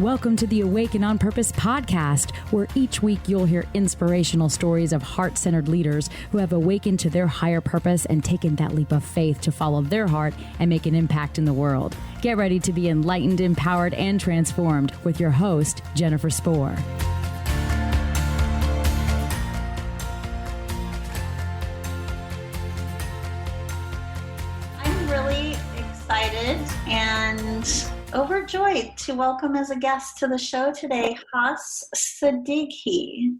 Welcome to the Awaken on Purpose podcast, where each week you'll hear inspirational stories of heart-centered leaders who have awakened to their higher purpose and taken that leap of faith to follow their heart and make an impact in the world. Get ready to be enlightened, empowered, and transformed with your host, Jennifer Spohr. I'm really excited and overjoyed to welcome as a guest to the show today, Hass Sadeghi.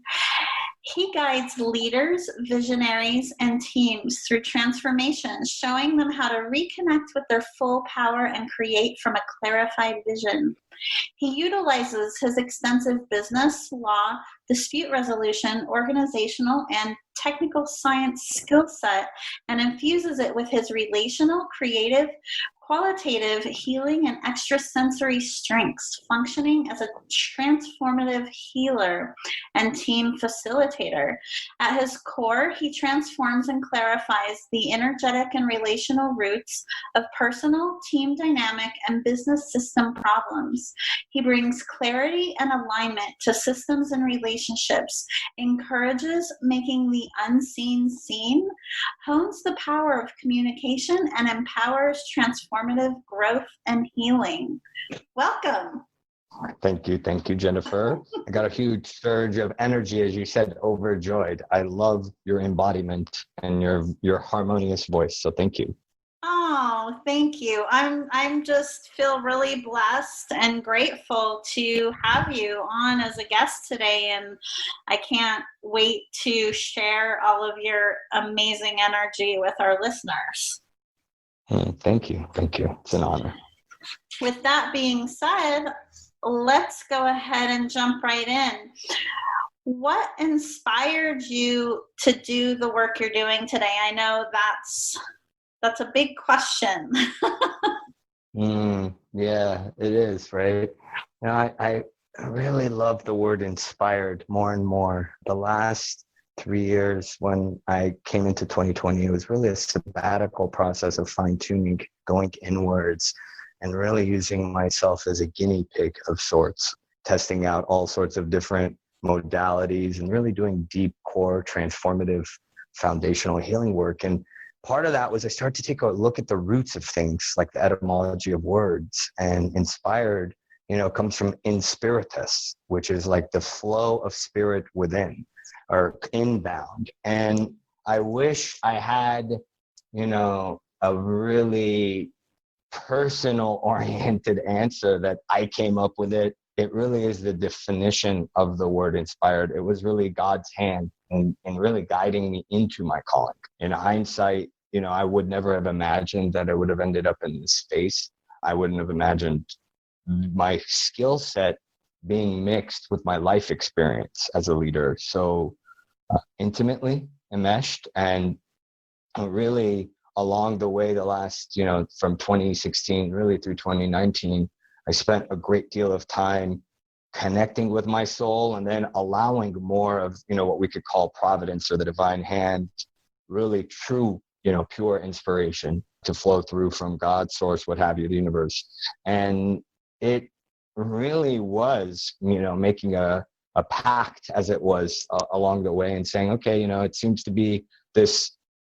He guides leaders, visionaries, and teams through transformation, showing them how to reconnect with their full power and create from a clarified vision. He utilizes his extensive business, law, dispute resolution, organizational, and technical science skill set and infuses it with his relational, creative, qualitative, healing, and extrasensory strengths, functioning as a transformative healer and team facilitator. At his core, he transforms and clarifies the energetic and relational roots of personal, team dynamic, and business system problems. He brings clarity and alignment to systems and relationships, encourages making the unseen seen, hones the power of communication, and empowers transformative growth and healing. Welcome. Thank you, Jennifer. I got a huge surge of energy, as you said, overjoyed. I love your embodiment and your harmonious voice, so thank you. Oh, thank you. I'm just feel really blessed and grateful to have you on as a guest today, and I can't wait to share all of your amazing energy with our listeners. Thank you. It's an honor. With that being said, let's go ahead and jump right in. What inspired you to do the work you're doing today? I know that's a big question. Yeah, it is, right? You know, I really love the word inspired more and more. The last 3 years when I came into 2020, it was really a sabbatical process of fine-tuning, going inwards, and really using myself as a guinea pig of sorts, testing out all sorts of different modalities and really doing deep core transformative foundational healing work. And part of that was I started to take a look at the roots of things, like the etymology of words. And inspired, comes from inspiritus, which is like the flow of spirit within or inbound. And I wish I had, a really personal oriented answer that I came up with it. It really is the definition of the word inspired. It was really God's hand in really guiding me into my calling. In hindsight, I would never have imagined that I would have ended up in this space. I wouldn't have imagined my skill set being mixed with my life experience as a leader so intimately enmeshed. And really along the way, the last, from 2016 really through 2019, I spent a great deal of time connecting with my soul and then allowing more of, what we could call providence or the divine hand, really true, pure inspiration to flow through from God, source, what have you, the universe. And it really was, making a pact as it was along the way and saying, okay, it seems to be this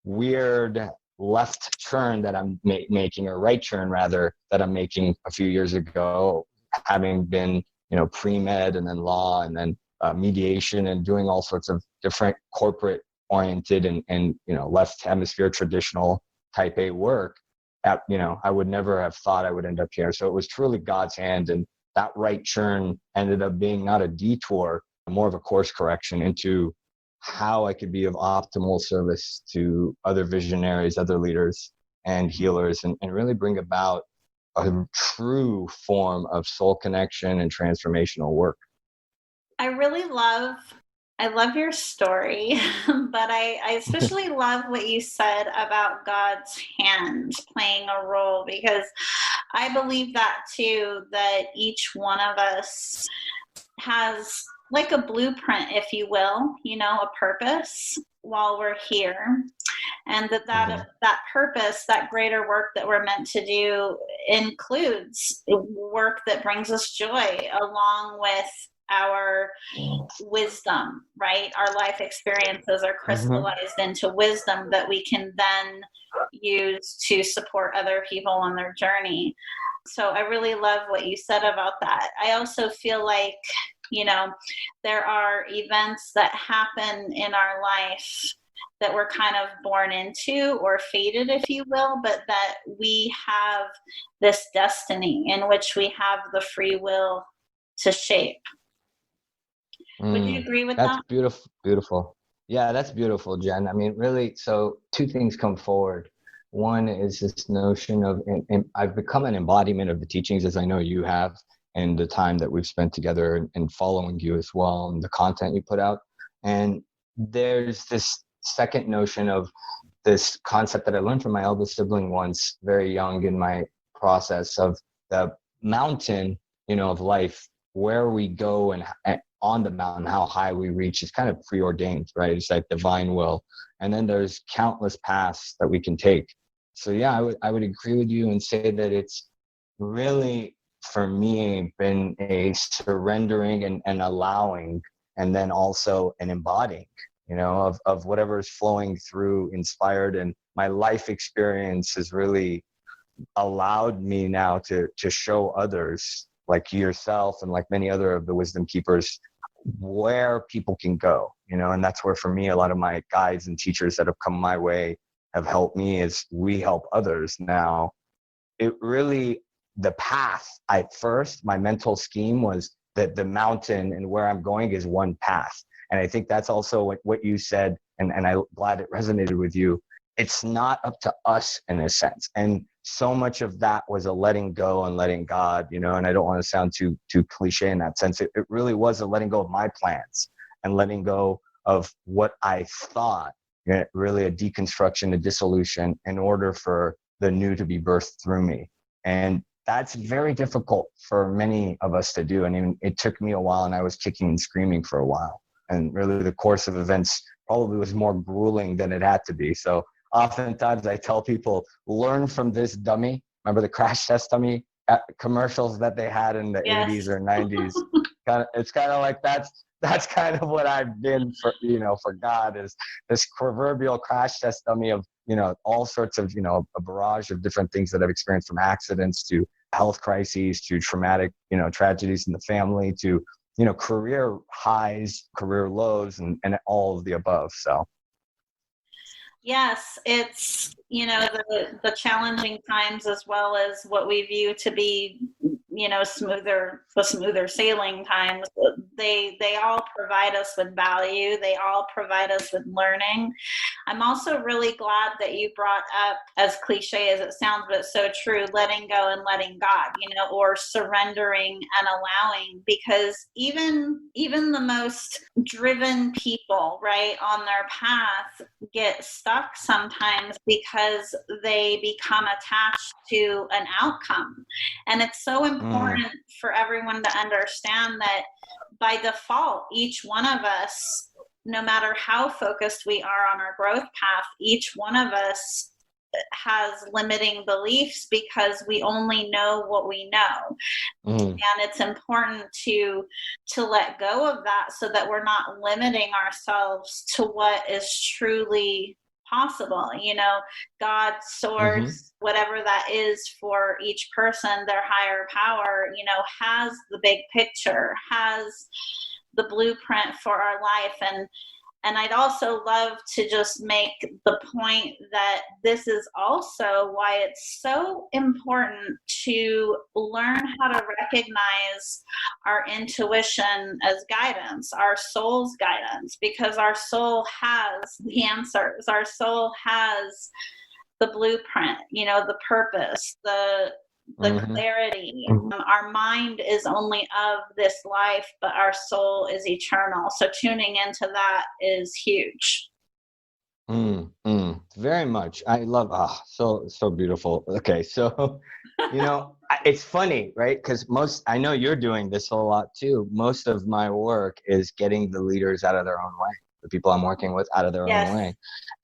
weird left turn that I'm making, or right turn rather, that I'm making a few years ago, having been, pre-med and then law and then mediation and doing all sorts of different corporate oriented and left hemisphere traditional type A work. I would never have thought I would end up here. So it was truly God's hand, and that right turn ended up being not a detour, more of a course correction into how I could be of optimal service to other visionaries, other leaders and healers, and really bring about a true form of soul connection and transformational work. I love your story, but I especially love what you said about God's hand playing a role, because I believe that too, that each one of us has like a blueprint, if you will, a purpose while we're here. And that purpose, that greater work that we're meant to do, includes work that brings us joy, along with our wisdom, right? Our life experiences are crystallized into wisdom that we can then use to support other people on their journey. So I really love what you said about that. I also feel like, there are events that happen in our life that we're kind of born into or fated, if you will, but that we have this destiny in which we have the free will to shape. Would you agree with that? That's beautiful. Beautiful. Yeah, that's beautiful, Jen. I mean, really, so two things come forward. One is this notion of, and I've become an embodiment of the teachings, as I know you have, and the time that we've spent together and following you as well, and the content you put out. And there's this second notion of this concept that I learned from my eldest sibling once, very young in my process, of the mountain, of life, where we go and on the mountain, how high we reach is kind of preordained, right? It's like divine will. And then there's countless paths that we can take. So yeah, I would agree with you and say that it's really, for me, been a surrendering and allowing, and then also an embodying, of whatever is flowing through inspired. And my life experience has really allowed me now to show others, like yourself and like many other of the wisdom keepers, where people can go, and that's where, for me, a lot of my guides and teachers that have come my way have helped me as we help others now. It really, the path, my mental scheme was that the mountain and where I'm going is one path. And I think that's also what you said, and I'm glad it resonated with you. It's not up to us in a sense. And so much of that was a letting go and letting God, and I don't want to sound too cliche in that sense. It really was a letting go of my plans and letting go of what I thought, really a deconstruction, a dissolution, in order for the new to be birthed through me. And that's very difficult for many of us to do. I mean, it took me a while, and I was kicking and screaming for a while. And really the course of events probably was more grueling than it had to be. So oftentimes I tell people, learn from this dummy. Remember the crash test dummy commercials that they had in the 80s or 90s? It's kind of like that's kind of what I've been for, for God, is this proverbial crash test dummy of, all sorts of, a barrage of different things that I've experienced, from accidents to health crises to traumatic, tragedies in the family to, career highs, career lows, and all of the above. So. Yes, it's, the challenging times, as well as what we view to be, smoother sailing times. They all provide us with value. They all provide us with learning. I'm also really glad that you brought up, as cliche as it sounds, but so true, letting go and letting God, or surrendering and allowing, because even the most driven people, right, on their path get stuck sometimes because they become attached to an outcome. And it's so important for everyone to understand that by default, each one of us, no matter how focused we are on our growth path, each one of us has limiting beliefs, because we only know what we know. And it's important to let go of that, so that we're not limiting ourselves to what is truly possible. God, source, whatever that is for each person, their higher power, has the big picture, has the blueprint for our life. And I'd also love to just make the point that this is also why it's so important to learn how to recognize our intuition as guidance, our soul's guidance, because our soul has the answers. Our soul has the blueprint, the purpose, the clarity. Our mind is only of this life, but our soul is eternal. So tuning into that is huge. very much. I love, so beautiful. Okay. So, it's funny, right? Because I know you're doing this a lot too. Most of my work is getting the leaders out of their own way, the people I'm working with out of their own Yes. way.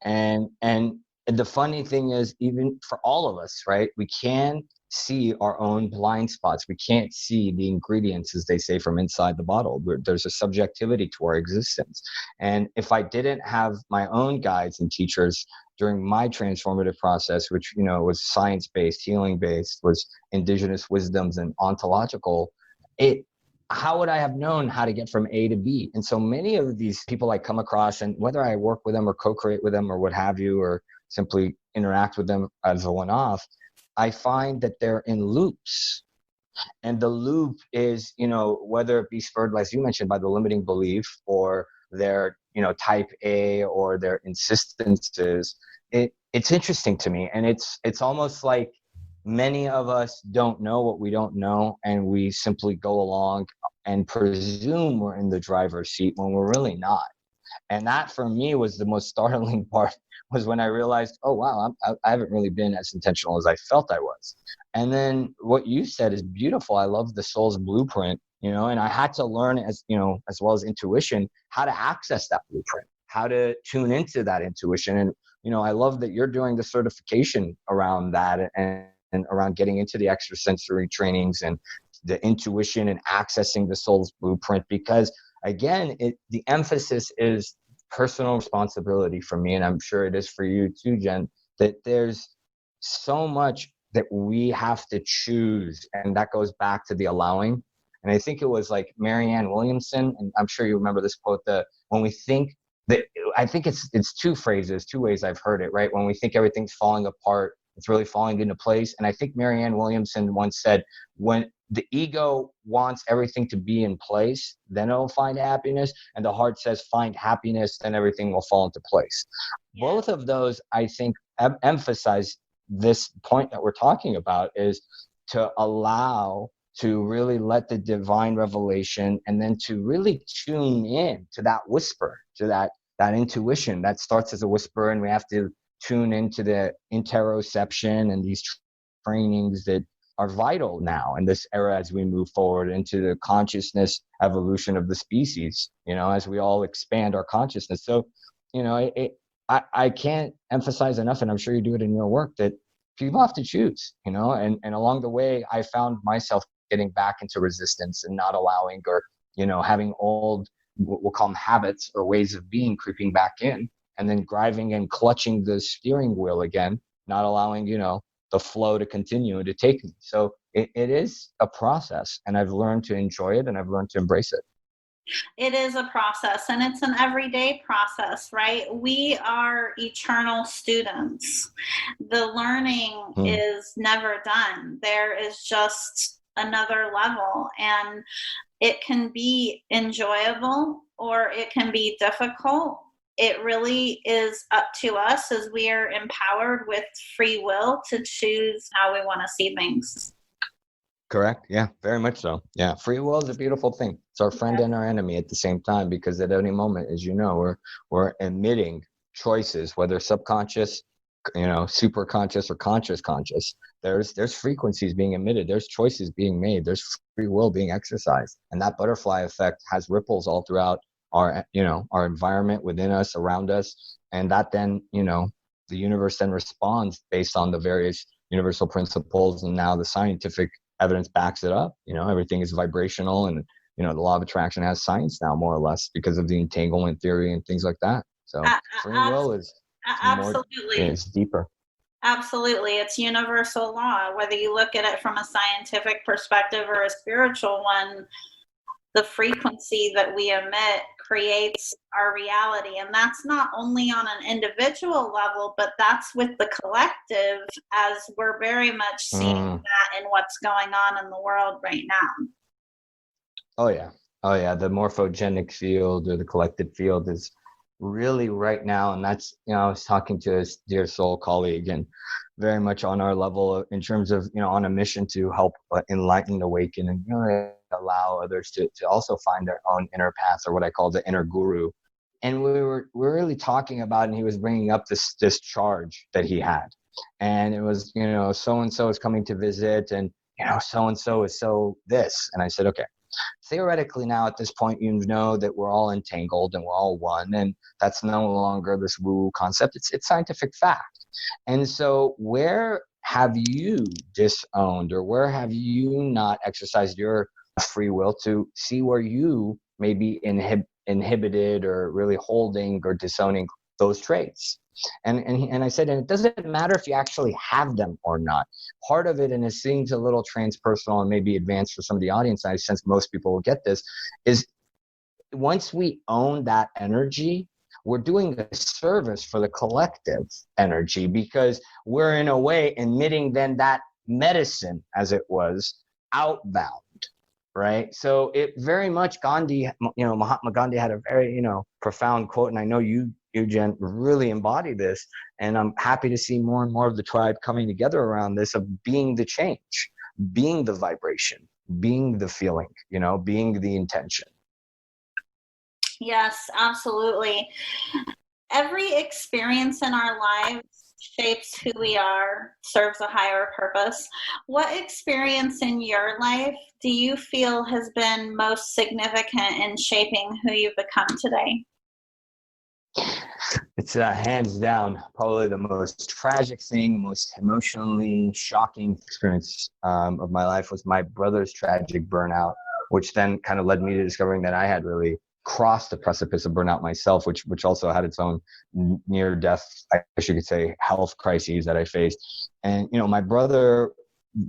And the funny thing is, even for all of us, right? We can see our own blind spots. We can't see the ingredients, as they say, from inside the bottle. There's a subjectivity to our existence. And if I didn't have my own guides and teachers during my transformative process, which, was science-based, healing-based, was indigenous wisdoms and ontological, how would I have known how to get from A to B? And so many of these people I come across, and whether I work with them or co-create with them or what have you, or simply interact with them as a one-off, I find that they're in loops. And the loop is, whether it be spurred, as you mentioned, by the limiting belief, or their, type A, or their insistences. It's interesting to me. And it's almost like many of us don't know what we don't know, and we simply go along and presume we're in the driver's seat when we're really not. And that for me was the most startling part, was when I realized, oh, wow, I haven't really been as intentional as I felt I was. And then what you said is beautiful. I love the soul's blueprint, and I had to learn, as well as intuition, how to access that blueprint, how to tune into that intuition. And, I love that you're doing the certification around that, and around getting into the extrasensory trainings and the intuition and accessing the soul's blueprint, because again, the emphasis is personal responsibility for me, and I'm sure it is for you too, Jen, that there's so much that we have to choose, and that goes back to the allowing. And I think it was like Marianne Williamson, and I'm sure you remember this quote, that when we think that, I think it's two ways I've heard it, right? When we think everything's falling apart, it's really falling into place. And I think Marianne Williamson once said, when the ego wants everything to be in place, then it'll find happiness. And the heart says, find happiness, then everything will fall into place. Yeah. Both of those, I think, emphasize this point that we're talking about, is to allow, to really let the divine revelation, and then to really tune in to that whisper, to that intuition that starts as a whisper. And we have to tune into the interoception and these trainings that are vital now in this era as we move forward into the consciousness evolution of the species, as we all expand our consciousness. So, I can't emphasize enough, and I'm sure you do it in your work, that people have to choose, and along the way, I found myself getting back into resistance and not allowing, or, having old, we'll call them habits or ways of being, creeping back in, and then driving and clutching the steering wheel again, not allowing, the flow to continue to take me. So it is a process, and I've learned to enjoy it, and I've learned to embrace it. It is a process, and it's an everyday process, right? We are eternal students. The learning is never done. There is just another level, and it can be enjoyable or it can be difficult. It really is up to us, as we are empowered with free will to choose how we want to see things. Correct. Yeah, very much so. Yeah, free will is a beautiful thing. It's our friend and our enemy at the same time, because at any moment, as you know, we're emitting choices, whether subconscious, super conscious, or conscious. There's frequencies being emitted. There's choices being made. There's free will being exercised, and that butterfly effect has ripples all throughout our environment, within us, around us, and that then the universe then responds based on the various universal principles, and now the scientific evidence backs it up. Everything is vibrational, and the law of attraction has science now, more or less, because of the entanglement theory and things like that. So free will is absolutely more, it's deeper. Absolutely. It's universal law. Whether you look at it from a scientific perspective or a spiritual one, the frequency that we emit creates our reality. And that's not only on an individual level, but that's with the collective, as we're very much seeing that in what's going on in the world right now. Oh yeah. The morphogenic field, or the collective field, is really right now. And that's, I was talking to a dear soul colleague, and very much on our level in terms of, on a mission to help enlighten, awaken, and allow others to also find their own inner path, or what I call the inner guru. And we were really talking about, and he was bringing up this charge that he had. And it was, so-and-so is coming to visit, and, so-and-so is so this. And I said, okay, theoretically now at this point, you know that we're all entangled and we're all one. And that's no longer this woo concept. It's scientific fact. And so where have you disowned, or where have you not exercised your free will to see where you may be inhibited or really holding or disowning those traits? And I said, and it doesn't matter if you actually have them or not. Part of it, and it seems a little transpersonal and maybe advanced for some of the audience, I sense most people will get this, is once we own that energy, we're doing a service for the collective energy, because we're in a way emitting then that medicine, as it was, outbound. Right. So it very much Mahatma Gandhi had a very, profound quote. And I know you, Jen, really embody this. And I'm happy to see more and more of the tribe coming together around this, of being the change, being the vibration, being the feeling, being the intention. Yes, absolutely. Every experience in our lives shapes who we are, serves a higher purpose. What experience in your life do you feel has been most significant in shaping who you've become today? It's hands down probably the most tragic thing, most emotionally shocking experience of my life was my brother's tragic burnout, which then kind of led me to discovering that I had really crossed the precipice of burnout myself, which also had its own near death, I guess you could say, health crises that I faced. And, my brother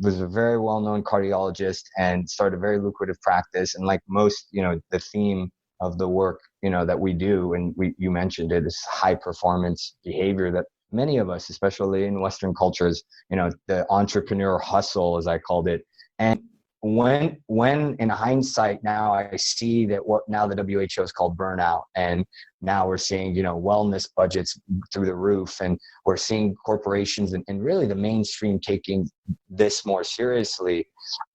was a very well-known cardiologist and started a very lucrative practice. And like most, the theme of the work, that we do, and you mentioned it, is high performance behavior that many of us, especially in Western cultures, the entrepreneur hustle, as I called it. And when in hindsight now I see that what now the WHO is called burnout, and now we're seeing wellness budgets through the roof, and we're seeing corporations and really the mainstream taking this more seriously.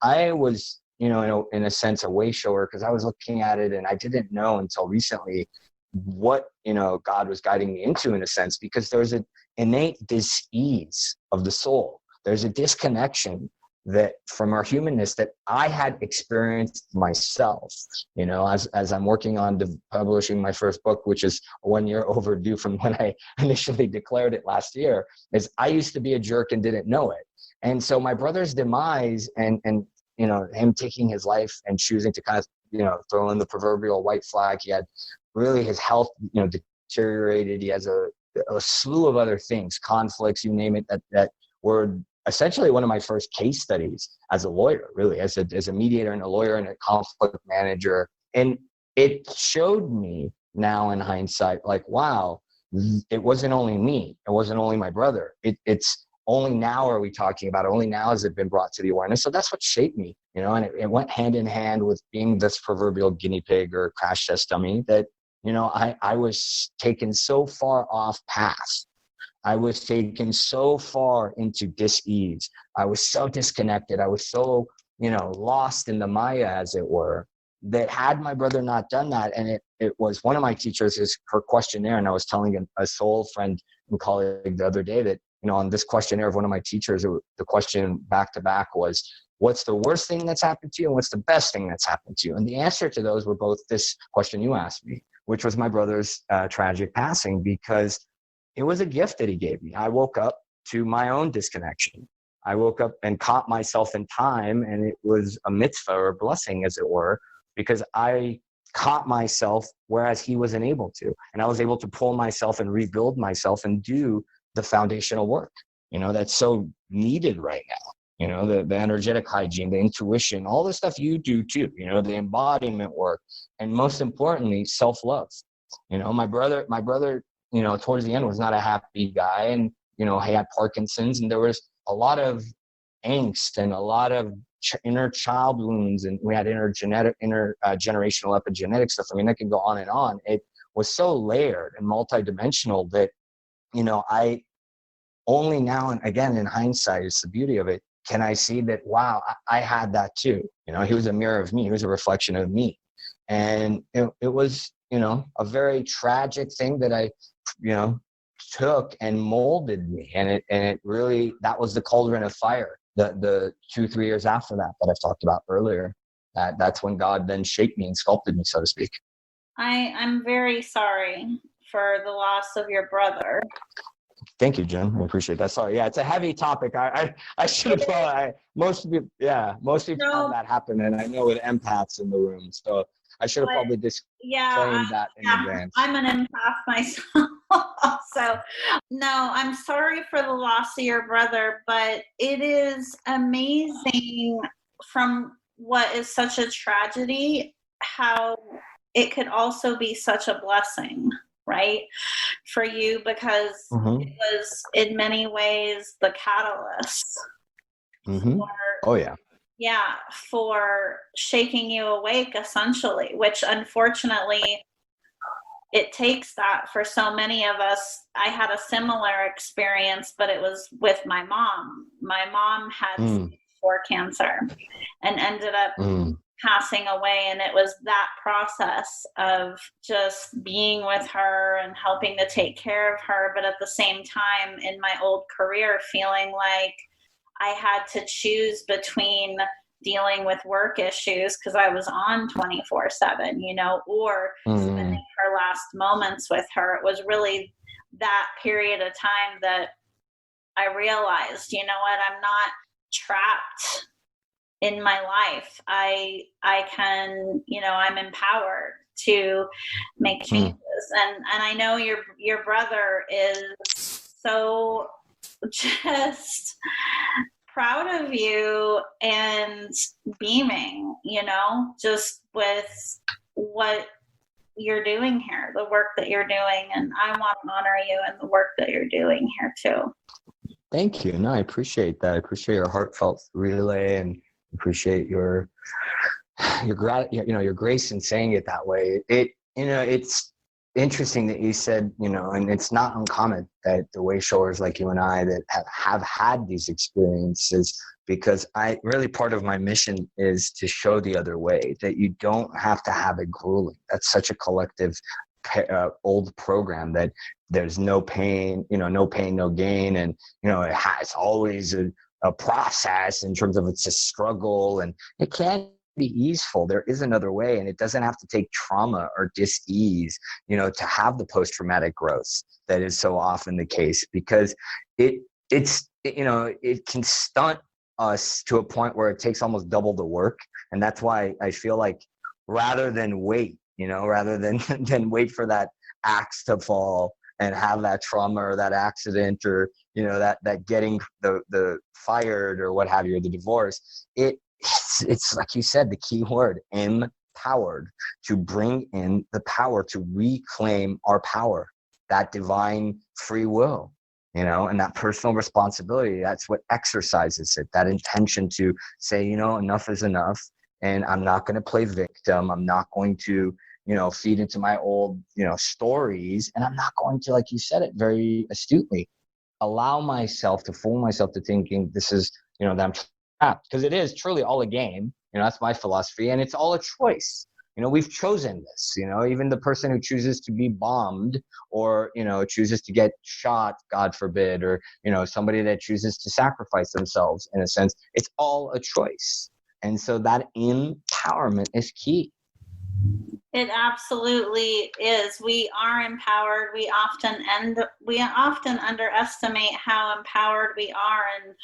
I was in a sense a way shower, because I was looking at it and I didn't know until recently what God was guiding me into, in a sense, because there's an innate dis-ease of the soul. There's a disconnection that from our humanness that I had experienced myself, as I'm working on publishing my first book, which is 1 year overdue from when I initially declared it last year, is I used to be a jerk and didn't know it. And so my brother's demise and him taking his life and choosing to kind of, throw in the proverbial white flag, he had really his health, deteriorated. He has a slew of other things, conflicts, you name it, that were essentially one of my first case studies as a lawyer, really, as a mediator and a lawyer and a conflict manager. And it showed me now in hindsight, like, wow, it wasn't only me. It wasn't only my brother. It's only now are we talking about it. Only now has it been brought to the awareness. So that's what shaped me, and it went hand in hand with being this proverbial guinea pig or crash test dummy that, I was taken so far off path. I was taken so far into dis-ease. I was so disconnected. I was so, lost in the Maya, as it were, that had my brother not done that, and it was one of my teachers, her questionnaire, and I was telling a soul friend and colleague the other day that, on this questionnaire of one of my teachers, the question back to back was, what's the worst thing that's happened to you and what's the best thing that's happened to you? And the answer to those were both this question you asked me, which was my brother's tragic passing, because it was a gift that he gave me. I woke up to my own disconnection. I woke up and caught myself in time, and it was a mitzvah or a blessing, as it were, because I caught myself whereas he wasn't able to. And I was able to pull myself and rebuild myself and do the foundational work, that's so needed right now. The energetic hygiene, the intuition, all the stuff you do too, the embodiment work, and most importantly, self-love. My brother, towards the end was not a happy guy, and, he had Parkinson's, and there was a lot of angst and a lot of inner child wounds, and we had intergenerational epigenetic stuff. I can go on and on. It was so layered and multidimensional that, I only now, and again, in hindsight, it's the beauty of it, can I see that, wow, I had that too. He was a mirror of me. He was a reflection of me. And it was a very tragic thing that I, took and molded me. And it really, that was the cauldron of fire. The 2-3 years after that I've talked about earlier, that's when God then shaped me and sculpted me, so to speak. I'm very sorry for the loss of your brother. Thank you, Jen. I appreciate that. Sorry. Yeah, it's a heavy topic. I should have most people have that happen, and I know with empaths in the room. So I should have probably disclaimed that in advance. I'm an empath myself. So no, I'm sorry for the loss of your brother, but it is amazing from what is such a tragedy, how it could also be such a blessing, right, for you, because it was in many ways the catalyst for shaking you awake, essentially, which unfortunately it takes that for so many of us. I had a similar experience, but it was with my mom. My mom had stage 4 cancer and ended up passing away, and it was that process of just being with her and helping to take care of her, but at the same time in my old career feeling like I had to choose between dealing with work issues because I was on 24/7, or spending her last moments with her. It was really that period of time that I realized, you know what, I'm not trapped in my life. I can, I'm empowered to make changes. And I know your brother is so just proud of you and beaming, just with what you're doing here, the work that you're doing. And I want to honor you and the work that you're doing here too. Thank you. No, I appreciate that. I appreciate your heartfelt relay and appreciate your grace in saying it that way. It's interesting that you said, and it's not uncommon that the way showers like you and I that have had these experiences, because part of my mission is to show the other way, that you don't have to have it grueling. That's such a collective old program that there's no pain, no pain, no gain. And, it's always a process in terms of it's a struggle, and it can be easeful. There is another way, and it doesn't have to take trauma or dis-ease, to have the post-traumatic growth that is so often the case, because it can stunt us to a point where it takes almost double the work. And that's why I feel like rather than wait wait for that axe to fall and have that trauma or that accident or, that getting the fired or what have you, or the divorce, it's like you said, the key word, empowered, to bring in the power, to reclaim our power, that divine free will, and that personal responsibility. That's what exercises it, that intention to say, enough is enough, and I'm not going to play victim. I'm not going to, feed into my old, stories, and I'm not going to, like you said it very astutely, allow myself to fool myself to thinking this is, that I'm trapped, because it is truly all a game. That's my philosophy, and it's all a choice. We've chosen this. Even the person who chooses to be bombed or, chooses to get shot, God forbid, or, somebody that chooses to sacrifice themselves, in a sense, it's all a choice. And so that empowerment is key. It absolutely is. We are empowered. We often underestimate how empowered we are. And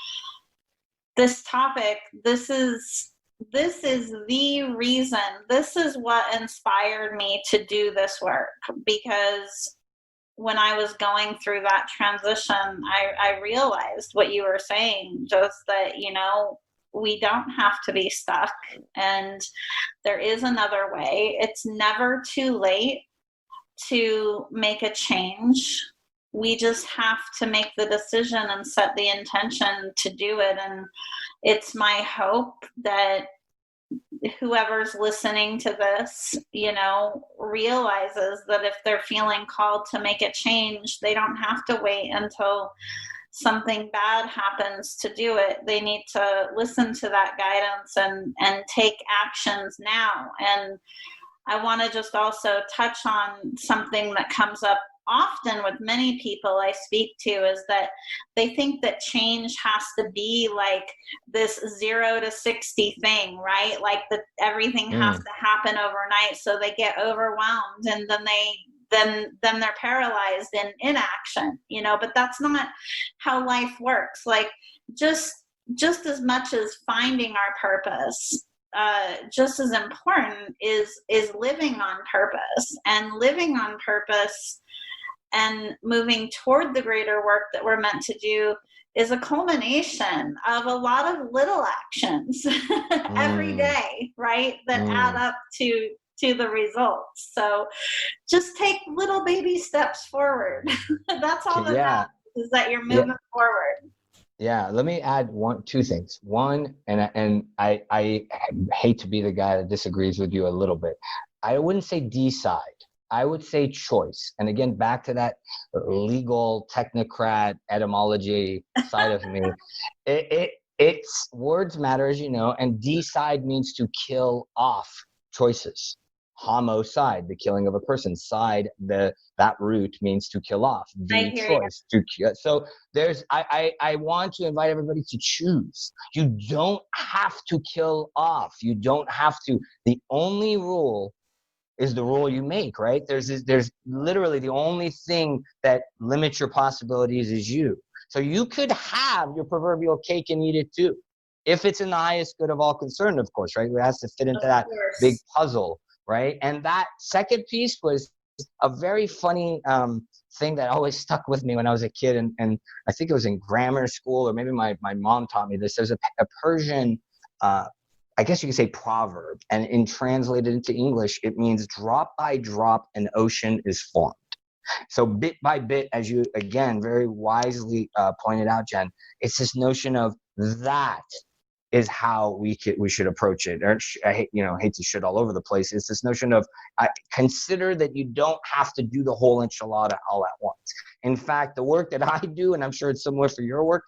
this topic, this is the reason, this is what inspired me to do this work, because when I was going through that transition, I realized what you were saying, just that, we don't have to be stuck, and there is another way. It's never too late to make a change. We just have to make the decision and set the intention to do it. And it's my hope that whoever's listening to this, realizes that if they're feeling called to make a change, they don't have to wait until something bad happens to do it. They need to listen to that guidance and take actions now. And I want to just also touch on something that comes up often with many people I speak to, is that they think that change has to be like this 0 to 60 thing, right? Like that everything has to happen overnight, so they get overwhelmed and then they're paralyzed in inaction, but that's not how life works. Like just as much as finding our purpose, just as important is living on purpose, and living on purpose and moving toward the greater work that we're meant to do is a culmination of a lot of little actions every day, right? That add up to the results. So just take little baby steps forward. That's all that matters, is that you're moving forward. Yeah, let me add two things. One, and I hate to be the guy that disagrees with you a little bit. I wouldn't say decide. I would say choice. And again, back to that legal technocrat etymology side of me. It's words matter, as you know, and decide means to kill off choices. Homicide, the killing of a person. Side, that root means to kill off. The choice to kill. So I want to invite everybody to choose. You don't have to kill off. You don't have to. The only rule is the rule you make, right? There's literally the only thing that limits your possibilities is you. So you could have your proverbial cake and eat it too, if it's in the highest good of all concerned, of course, right? It has to fit into that big puzzle, right? And that second piece was a very funny thing that always stuck with me when I was a kid, and I think it was in grammar school, or maybe my mom taught me this. There's a Persian I guess you could say proverb, and in translated into English, it means drop by drop an ocean is formed. So bit by bit, as you again very wisely pointed out, Jen, it's this notion of that is how we should approach it. Or I hate to shit all over the place. It's this notion of consider that you don't have to do the whole enchilada all at once. In fact, the work that I do, and I'm sure it's similar for your work,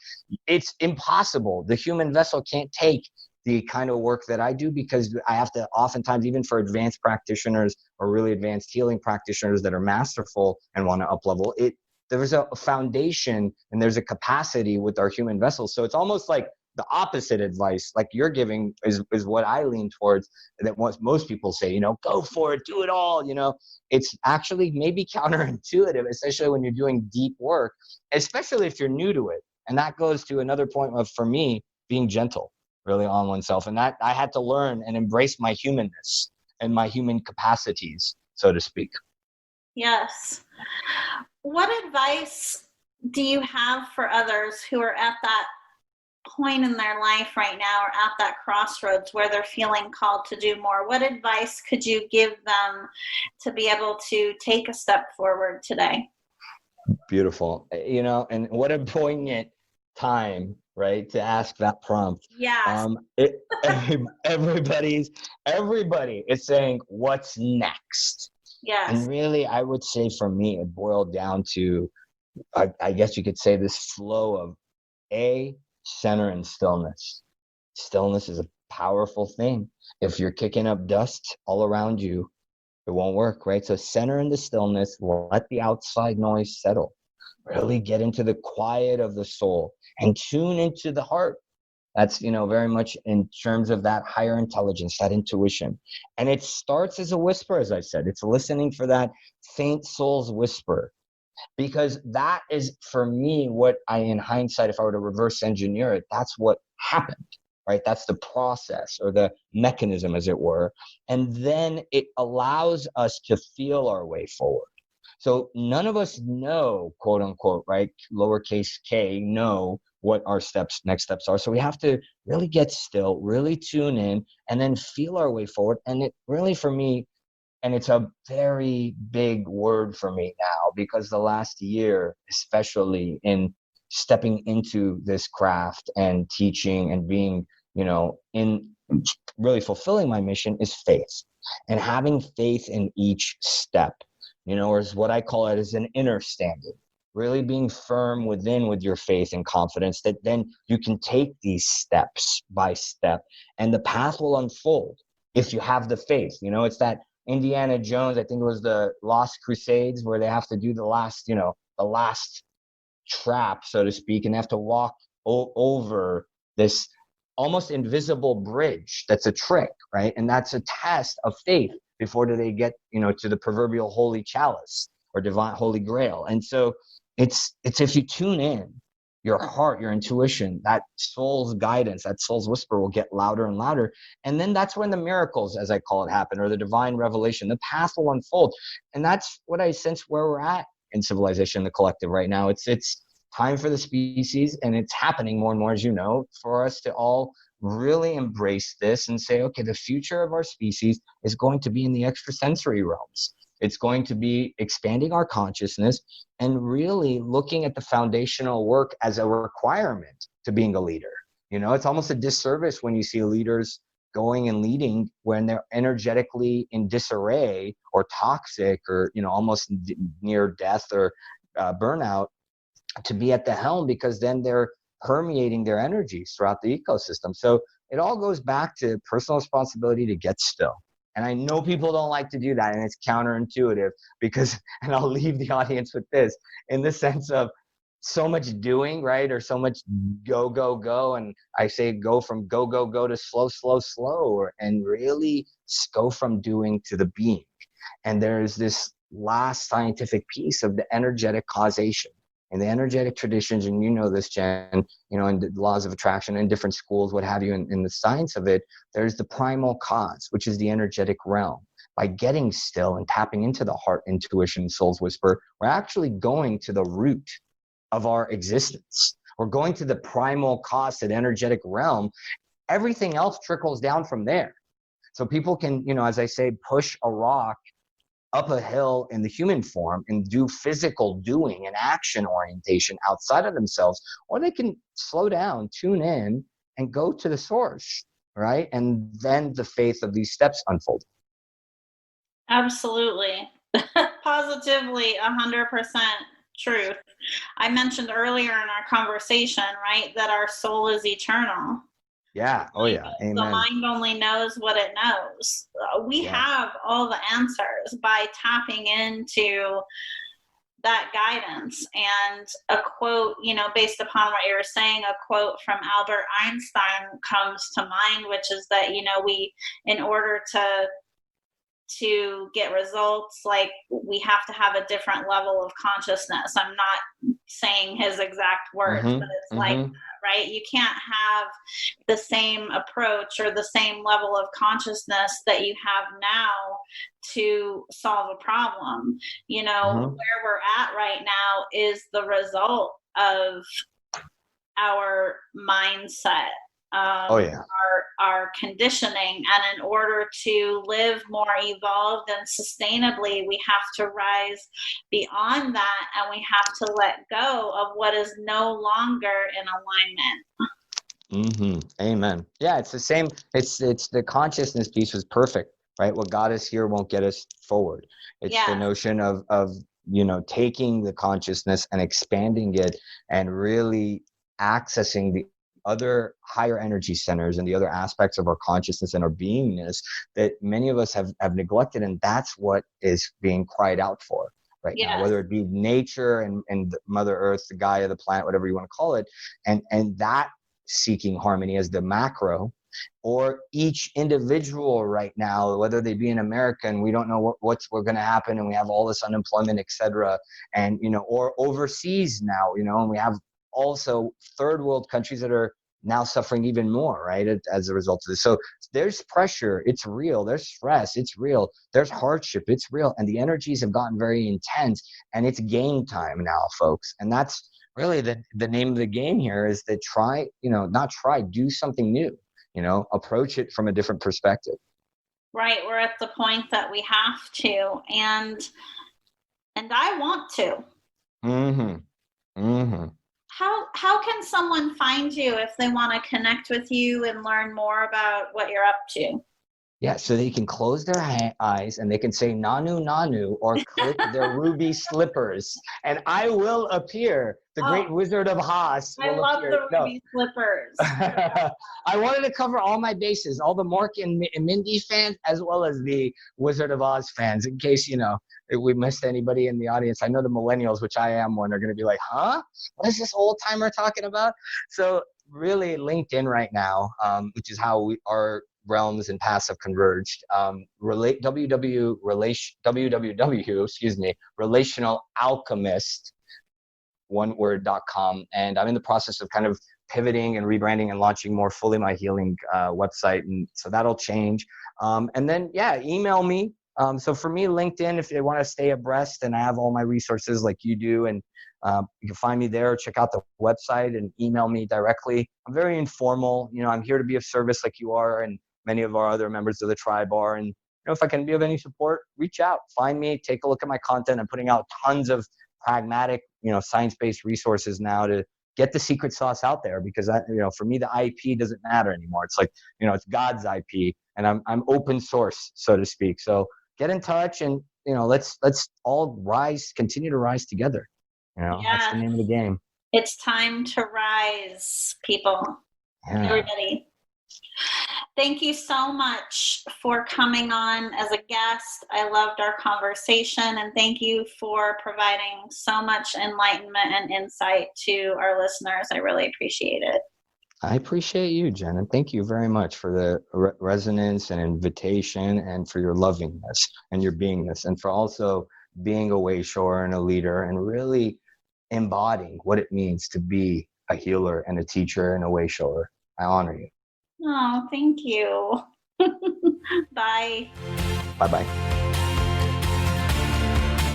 it's impossible. The human vessel can't take the kind of work that I do, because I have to oftentimes, even for advanced practitioners or really advanced healing practitioners that are masterful and want to up-level it, there's a foundation and there's a capacity with our human vessels. So it's almost like the opposite advice like you're giving is what I lean towards, that what most people say, go for it, do it all, it's actually maybe counterintuitive, especially when you're doing deep work, especially if you're new to it. And that goes to another point of, for me, being gentle really on oneself. And that I had to learn and embrace my humanness and my human capacities, so to speak. Yes. What advice do you have for others who are at that point in their life right now, or at that crossroads where they're feeling called to do more? What advice could you give them to be able to take a step forward today? Beautiful. And what a poignant time, right, to ask that prompt. Yeah. Everybody is saying, what's next? Yes. And really, I would say for me, it boiled down to, I guess you could say, this flow of center and stillness. Stillness is a powerful thing. If you're kicking up dust all around you, it won't work, right? So center in the stillness, let the outside noise settle. Really get into the quiet of the soul and tune into the heart. That's, very much in terms of that higher intelligence, that intuition. And it starts as a whisper, as I said. It's listening for that faint soul's whisper. Because that is, for me, what in hindsight, if I were to reverse engineer it, that's what happened, right? That's the process, or the mechanism, as it were. And then it allows us to feel our way forward. So none of us know, quote unquote, right, lowercase k, know what our next steps are. So we have to really get still, really tune in, and then feel our way forward. And it really, for me, and it's a very big word for me now, because the last year, especially in stepping into this craft and teaching and being, in really fulfilling my mission, is faith, and having faith in each step. Or as what I call it, is an inner standing, really being firm within with your faith and confidence that then you can take these steps by step, and the path will unfold if you have the faith. It's that Indiana Jones, I think it was the Lost Crusades, where they have to do the last trap, so to speak, and they have to walk over this almost invisible bridge. That's a trick, right? And that's a test of faith before do they get, to the proverbial holy chalice or divine holy grail. And so it's if you tune in, your heart, your intuition, that soul's guidance, that soul's whisper will get louder and louder. And then that's when the miracles, as I call it, happen, or the divine revelation, the path will unfold. And that's what I sense where we're at in civilization, the collective right now. It's time for the species, and it's happening more and more, as you know, for us to all really embrace this and say, okay, the future of our species is going to be in the extrasensory realms. It's going to be expanding our consciousness and really looking at the foundational work as a requirement to being a leader. It's almost a disservice when you see leaders going and leading when they're energetically in disarray or toxic or, almost near death or burnout, to be at the helm, because then they're permeating their energies throughout the ecosystem. So it all goes back to personal responsibility to get still. And I know people don't like to do that, and it's counterintuitive because, and I'll leave the audience with this, in the sense of so much doing, right? Or so much go, go, go. And I say go from go, go, go to slow, slow, slow, and really go from doing to the being. And there's this last scientific piece of the energetic causation. In the energetic traditions, and this, Jen, in the laws of attraction in different schools, what have you, in the science of it, there's the primal cause, which is the energetic realm. By getting still and tapping into the heart, intuition, soul's whisper, we're actually going to the root of our existence. We're going to the primal cause, that energetic realm. Everything else trickles down from there. So people can, as I say, push a rock up a hill in the human form and do physical doing and action orientation outside of themselves, or they can slow down, tune in, and go to the source, right? And then the faith of these steps unfold. Absolutely. Positively 100% truth. I mentioned earlier in our conversation, right, that our soul is eternal. Yeah. Oh, yeah. Amen. The mind only knows what it knows. We have all the answers by tapping into that guidance. And a quote, based upon what you were saying, a quote from Albert Einstein comes to mind, which is that, we, in order to get results, like, we have to have a different level of consciousness. I'm not saying his exact words, but it's like that, right? You can't have the same approach or the same level of consciousness that you have now to solve a problem. Where we're at right now is the result of our mindset. Our conditioning, and in order to live more evolved and sustainably, we have to rise beyond that, and we have to let go of what is no longer in alignment. Amen. Yeah, it's the same. It's the consciousness piece was perfect, right? What got us here won't get us forward. It's the notion of taking the consciousness and expanding it and really accessing the other higher energy centers and the other aspects of our consciousness and our beingness that many of us have neglected. And that's what is being cried out for right now, whether it be nature and Mother Earth, the Gaia, the planet, whatever you want to call it. And that seeking harmony as the macro, or each individual right now, whether they be in America and we don't know what's going to happen, and we have all this unemployment, etc., and or overseas now, and we have also third world countries that are now suffering even more, right, as a result of this. So there's pressure, it's real. There's stress, it's real. There's hardship, it's real. And the energies have gotten very intense, and it's game time now, folks. And that's really the name of the game here, is that do something new, approach it from a different perspective. Right. We're at the point that we have to, and I want to. How can someone find you if they want to connect with you and learn more about what you're up to? Yeah, so they can close their eyes and they can say Nanu Nanu or click their ruby slippers, and I will appear. The great Wizard of Hass will I love appear. the ruby slippers. I wanted to cover all my bases, all the Mark and Mindy fans, as well as the Wizard of Oz fans, in case, if we missed anybody in the audience. I know the millennials, which I am one, are going to be like, huh? What is this old timer talking about? So really LinkedIn right now, which is how our realms and paths have converged. RelationalAlchemist, one word.com. And I'm in the process of kind of pivoting and rebranding and launching more fully my healing website. And so that'll change. And then, email me. So for me, LinkedIn, if they want to stay abreast, and I have all my resources like you do, and you can find me there, check out the website and email me directly. I'm very informal. I'm here to be of service like you are, and many of our other members of the tribe are. And if I can be of any support, reach out, find me, take a look at my content. I'm putting out tons of pragmatic, science-based resources now to get the secret sauce out there, because for me, the IP doesn't matter anymore. It's like, it's God's IP, and I'm open source, so to speak. So get in touch, and let's all continue to rise together. That's the name of the game. It's time to rise, people. Yeah. Everybody. Thank you so much for coming on as a guest. I loved our conversation, and thank you for providing so much enlightenment and insight to our listeners. I really appreciate it. I appreciate you, Jen, and thank you very much for the resonance and invitation, and for your lovingness and your beingness, and for also being a wayshorer and a leader, and really embodying what it means to be a healer and a teacher and a wayshorer. I honor you. Oh, thank you. Bye. Bye-bye.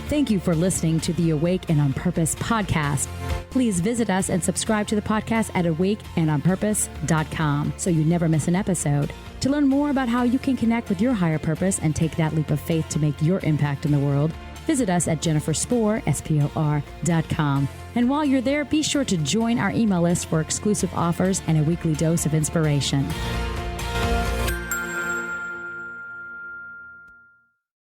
Thank you for listening to the Awake and On Purpose podcast. Please visit us and subscribe to the podcast at awakeandonpurpose.com so you never miss an episode. To learn more about how you can connect with your higher purpose and take that leap of faith to make your impact in the world, visit us at jenniferspor.com. And while you're there, be sure to join our email list for exclusive offers and a weekly dose of inspiration.